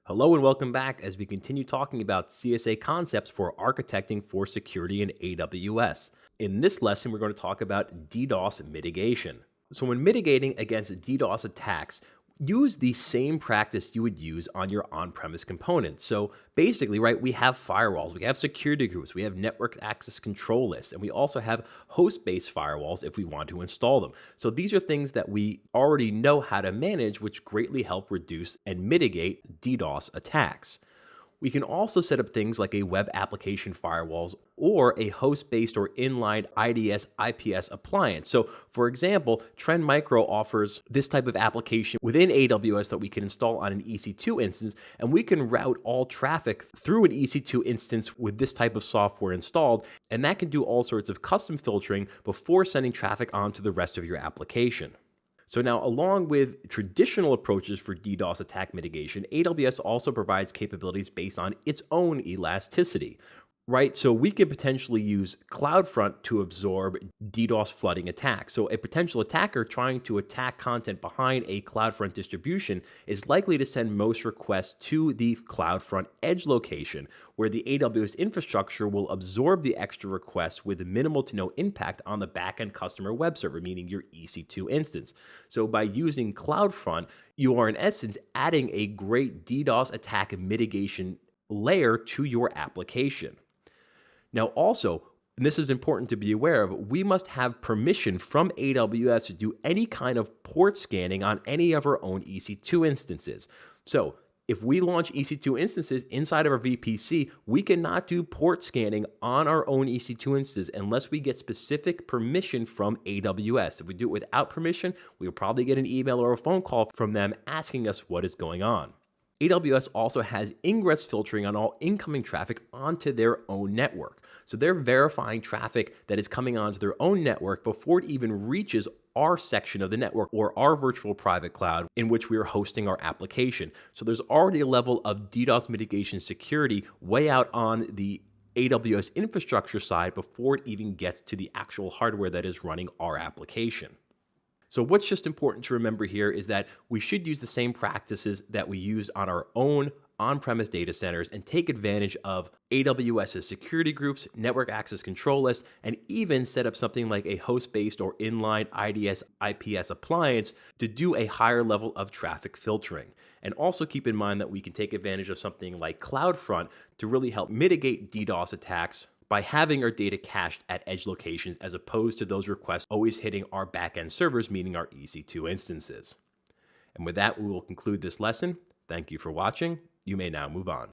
Hello and welcome back as we continue talking about CSA concepts for architecting for security in AWS. In this lesson, we're going to talk about DDoS mitigation. So when mitigating against DDoS attacks, use the same practice you would use on your on-premise components. So basically, right, we have firewalls, we have security groups, we have network access control lists, and we also have host-based firewalls if we want to install them. So these are things that we already know how to manage, which greatly help reduce and mitigate DDoS attacks. We can also set up things like a web application firewalls or a host-based or inline IDS IPS appliance. So for example, Trend Micro offers this type of application within AWS that we can install on an EC2 instance, and we can route all traffic through an EC2 instance with this type of software installed, and that can do all sorts of custom filtering before sending traffic onto the rest of your application. So now, along with traditional approaches for DDoS attack mitigation, AWS also provides capabilities based on its own elasticity, right? So we could potentially use CloudFront to absorb DDoS flooding attacks. So a potential attacker trying to attack content behind a CloudFront distribution is likely to send most requests to the CloudFront edge location, where the AWS infrastructure will absorb the extra requests with minimal to no impact on the backend customer web server, meaning your EC2 instance. So by using CloudFront, you are in essence adding a great DDoS attack mitigation layer to your application. Now also, and this is important to be aware of, we must have permission from AWS to do any kind of port scanning on any of our own EC2 instances. So if we launch EC2 instances inside of our VPC, we cannot do port scanning on our own EC2 instances unless we get specific permission from AWS. If we do it without permission, we'll probably get an email or a phone call from them asking us what is going on. AWS also has ingress filtering on all incoming traffic onto their own network. So they're verifying traffic that is coming onto their own network before it even reaches our section of the network or our virtual private cloud in which we are hosting our application. So there's already a level of DDoS mitigation security way out on the AWS infrastructure side before it even gets to the actual hardware that is running our application. So what's just important to remember here is that we should use the same practices that we used on our own on-premise data centers and take advantage of AWS's security groups, network access control lists, and even set up something like a host-based or inline IDS IPS appliance to do a higher level of traffic filtering. And also keep in mind that we can take advantage of something like CloudFront to really help mitigate DDoS attacks by having our data cached at edge locations as opposed to those requests always hitting our backend servers, meaning our EC2 instances. And with that, we will conclude this lesson. Thank you for watching. You may now move on.